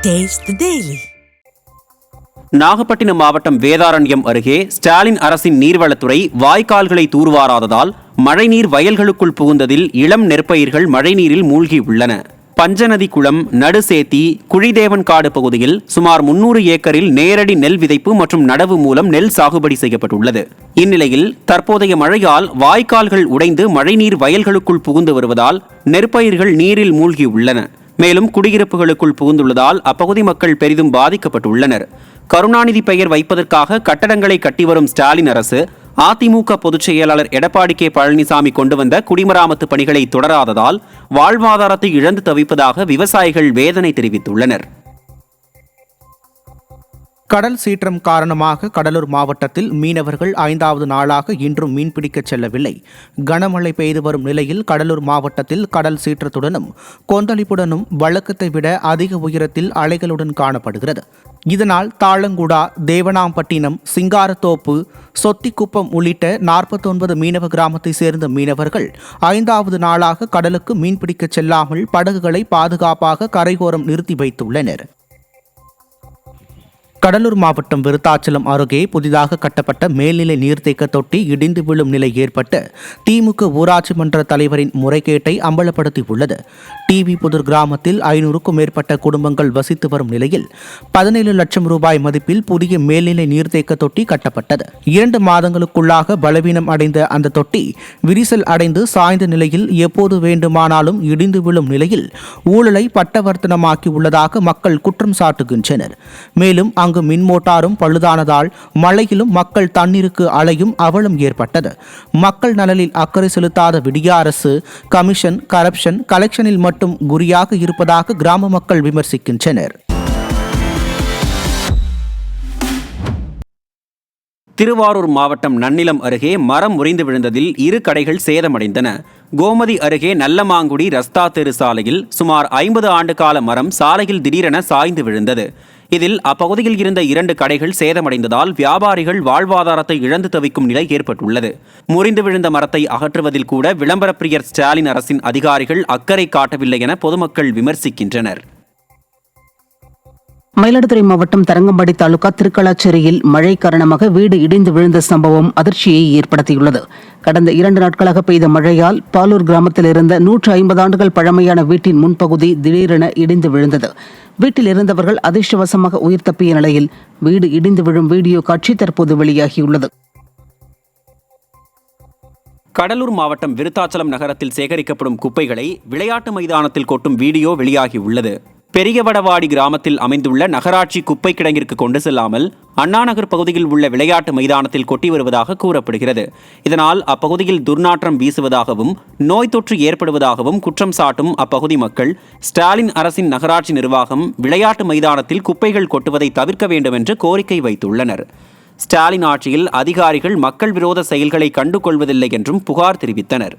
Taste the Daily. Nagapattinam மாவட்டம் வேதாரண்யம் அருகே ஸ்டாலின் அரசின் நீர்வளத்துறை வாய்க்கால்களை தூர்வாராததால் மழைநீர் வயல்களுக்குள் புகுந்ததில் இளம் நெற்பயிர்கள் மழைநீரில் மூழ்கி உள்ளன. பஞ்சநதி குளம், நடுசேத்தி, குழிதேவன்காடு பகுதியில் சுமார் 300 ஏக்கரில் நேரடி நெல் விதைப்பு மற்றும் நடவு மூலம் நெல் சாகுபடி செய்யப்பட்டுள்ளது. இந்நிலையில் தற்போதைய மழையால் வாய்க்கால்கள் உடைந்து மழைநீர் வயல்களுக்குள் புகுந்து வருவதால் நெற்பயிர்கள் நீரில் மூழ்கி உள்ளன. மேலும் குடியிருப்புகளுக்குள் புகுந்துள்ளதால் அப்பகுதி மக்கள் பெரிதும் பாதிக்கப்பட்டுள்ளனர். கருணாநிதி பெயர் வைப்பதற்காக கட்டடங்களை கட்டி வரும் ஸ்டாலின் அரசு அதிமுக பொதுச் செயலாளர் எடப்பாடி கே பழனிசாமி கொண்டு வந்த குடிமராமத்து பணிகளை தொடராததால் வாழ்வாதாரத்தை இழந்து தவிப்பதாக விவசாயிகள் வேதனை தெரிவித்துள்ளனர். கடல் சீற்றம் காரணமாக கடலூர் மாவட்டத்தில் மீனவர்கள் 5வது நாளாக இன்றும் மீன்பிடிக்க செல்லவில்லை. கனமழை பெய்து வரும் நிலையில் கடலூர் மாவட்டத்தில் கடல் சீற்றத்துடனும் கொந்தளிப்புடனும் வழக்கத்தை விட அதிக உயரத்தில் அலைகளுடன் காணப்படுகிறது. இதனால் தாளங்குடா, தேவனாம்பட்டினம், சிங்காரத்தோப்பு, சொத்திக்குப்பம் உள்ளிட்ட 49 மீனவ கிராமத்தை சேர்ந்த மீனவர்கள் 5வது நாளாக கடலுக்கு மீன்பிடிக்க செல்லாமல் படகுகளை பாதுகாப்பாக கரையோரம் நிறுத்தி வைத்துள்ளனர். கடலூர் மாவட்டம் விருத்தாச்சலம் அருகே புதிதாக கட்டப்பட்ட மேல்நிலை நீர்த்தேக்க தொட்டி இடிந்து விழும் நிலை ஏற்பட்டு திமுக ஊராட்சி மன்ற தலைவரின் முறைகேட்டை அம்பலப்படுத்தியுள்ளது. டிவி புதூர் கிராமத்தில் 500க்கும் மேற்பட்ட குடும்பங்கள் வசித்து வரும் நிலையில் 17 லட்சம் ரூபாய் மதிப்பில் புதிய மேல்நிலை நீர்த்தேக்க தொட்டி கட்டப்பட்டது. 2 மாதங்களுக்குள்ளாக பலவீனம் அடைந்த அந்த தொட்டி விரிசல் அடைந்து சாய்ந்த நிலையில் எப்போது வேண்டுமானாலும் இடிந்து விழும் நிலையில் ஊழலை பட்டவர்த்தனமாக்கியுள்ளதாக மக்கள் குற்றம் சாட்டுகின்றனர். மேலும் அங்கு மின் மோட்டாரும் பழுதானதால் மழையிலும் மக்கள் தண்ணீருக்கு அலையும் அவலம் ஏற்பட்டது. மக்கள் நலனில் அக்கறை செலுத்தாத விடிய அரசு கமிஷன், கரப்ஷன், கலெக்ஷனில் மட்டும் குறியாக இருப்பதாக கிராம மக்கள் விமர்சிக்கின்றனர். திருவாரூர் மாவட்டம் நன்னிலம் அருகே மரம் முறிந்து விழுந்ததில் 2 கடைகள் சேதமடைந்தன. கோமதி அருகே நல்லமாங்குடி ரஸ்தா தெரு சாலையில் சுமார் 50 ஆண்டு கால மரம் சாலையில் திடீரென சாய்ந்து விழுந்தது. இதில் அப்பகுதியில் இருந்த 2 கடைகள் சேதமடைந்ததால் வியாபாரிகள் வாழ்வாதாரத்தை இழந்து தவிக்கும் நிலை ஏற்பட்டுள்ளது. முறிந்து விழுந்த மரத்தை அகற்றுவதில் கூட விளம்பர பிரியர் ஸ்டாலின் அரசின் அதிகாரிகள் அக்கறை காட்டவில்லை என பொதுமக்கள் விமர்சிக்கின்றனர். மயிலாடுதுறை மாவட்டம் தரங்கம்பாடி தாலுகா திருக்கலாச்சேரியில் மழை காரணமாக வீடு இடிந்து விழுந்த சம்பவம் அதிர்ச்சியை ஏற்படுத்தியுள்ளது. கடந்த 2 நாட்களாக பெய்த மழையால் பாலூர் கிராமத்தில் இருந்த 150 ஆண்டுகள் பழமையான வீட்டின் முன்பகுதி திடீரென இடிந்து விழுந்தது. வீட்டில் இருந்தவர்கள் அதிர்ஷ்டவசமாக உயிர் தப்பிய நிலையில் வீடு இடிந்து விழும் வீடியோ காட்சி தற்போது வெளியாகியுள்ளது. கடலூர் மாவட்டம் விருத்தாச்சலம் நகரத்தில் சேகரிக்கப்படும் குப்பைகளை விளையாட்டு மைதானத்தில் கொட்டும் வீடியோ வெளியாகியுள்ளது. பெரியவடவாடி கிராமத்தில் அமைந்துள்ள நகராட்சி குப்பை கிடங்கிற்கு கொண்டு செல்லாமல் அண்ணாநகர் பகுதியில் உள்ள விளையாட்டு மைதானத்தில் கொட்டி வருவதாக கூறப்படுகிறது. இதனால் அப்பகுதியில் துர்நாற்றம் வீசுவதாகவும் நோய் தொற்று ஏற்படுவதாகவும் குற்றம் சாட்டும் அப்பகுதி மக்கள் ஸ்டாலின் அரசின் நகராட்சி நிர்வாகம் விளையாட்டு மைதானத்தில் குப்பைகள் கொட்டுவதை தவிர்க்க வேண்டும் என்று கோரிக்கை வைத்துள்ளனர். ஸ்டாலின் ஆட்சியில் அதிகாரிகள் மக்கள் விரோத செயல்களை கண்டுகொள்வதில்லை என்றும் புகார் தெரிவித்தனர்.